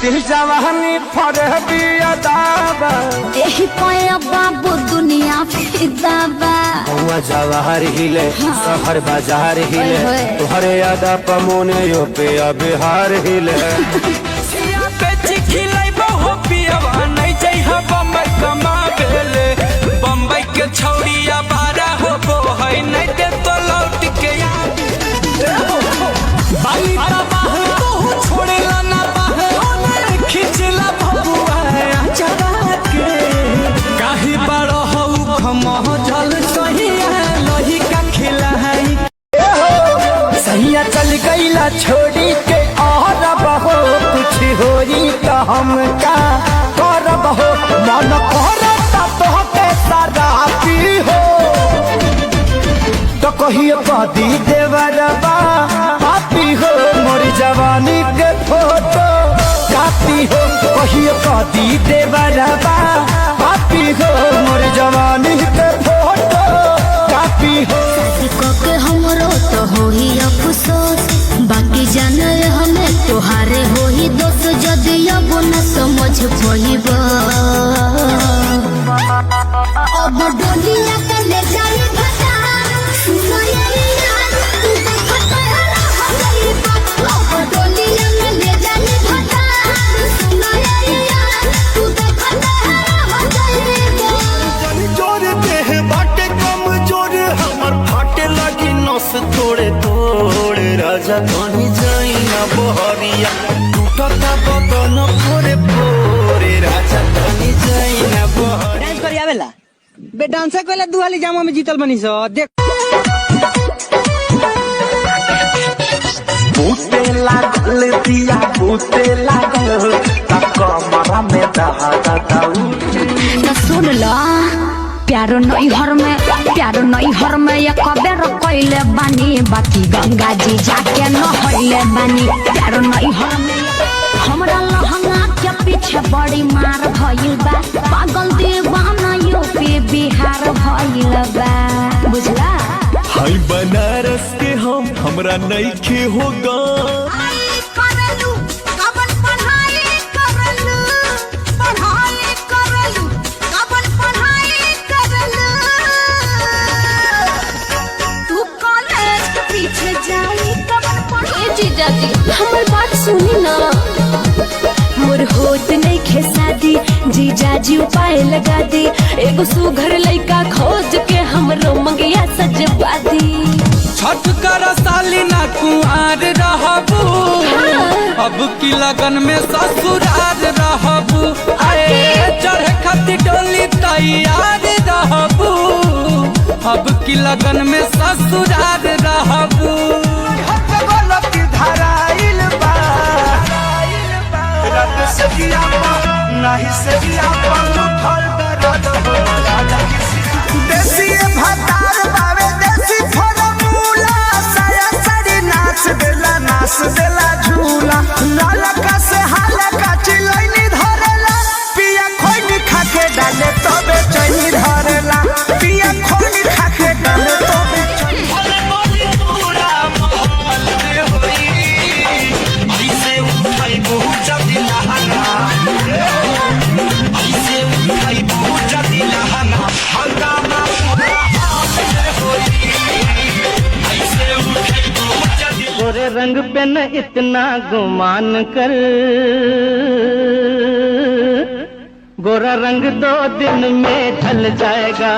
दिल जवानी फरहबी अदाबा एही पाया बाबू दुनिया फिदाबा हुआ जवाहर हिले शहर बाजार हिले तुहरे यादा पमोने यो पे बिहार हिले सिया पे चिखिलाई बहु पियवा नहीं जई ह बम्बई कमा बेले बम्बई के छौड़िया बारा हो बो है नहीं दे तो लौट के बाई तबाह तो छोड़ेला ना बाह खिचला भगुआ चबा के काहे बड़ हौ खमह जल सहिया लोही का खिलाई सहिया चल गईला छोड़ी के और बहो कुछ होई तो हम का करब हो मन करता तोहके सारा पी हो तो कहियो कदी देवरबा पापी हो मोर जवानी के फोटो कापी हो कहियो कदी देवरबा पापी हो मोर जवानी के फोटो कापी हो के हमरो तो होही अफसोस बाकी जाने हमें तोहारे होही दोस्त जदि अब न समझ पइबा अब डोलिया के ले जाई भटा सुनो ये यार तू देखत हो गई अब डोलिया में ले जाई भटा सुनो ये यार तू देखत हो गई जोर देह बाटे कम जोर हमर फाटे लगी नस तोड़े तोड़े राजा कहीं जाई ना बहरिया टूटता बदन पोरे पोरे राजा कहीं जाई ना बहरिया डांस करिया बेला बे डांस कोला दुआली जामा में जीतल बनी सो देख बूते लागल दिया बूते लागल तक कमरा में दहा दाऊ तो सुन ला प्यारो नई हर में ये कबेर कइले बानी बाकी गंगा जी जाके न होइले बानी प्यारो नई हर में हमरा लहंगा के पीछे बड़ी मार भइल बा पागल दीवाना यूपी बिहार भइल बा बुझला हाय बनारस के हमरा नइखे होगा हमर बात सुनी ना मोर होत नहीं खेसादी जीजाजी उपाय लगा दी एगो सुघर लइका खोज के हमरो मंगिया सजवा दी छठ कर साली ना कुआर रहबू अब की लगन में ससुरार रहबू आए चढ़े खातिर डोली तैयार रहबू अब की लगन में ससुरार रहबू नहीं से देसी भतार बावे देसी फॉर्मूला साया साड़ी नाच देला झूला लालका से हालका चिलैनी धरेला पिया खोइनी खाके डाले तबे चैनी धरेला पिया खोइनी खाके डाले तबे गोरे रंग पे न इतना गुमान कर गोरा रंग 2 दिन में ढल जाएगा।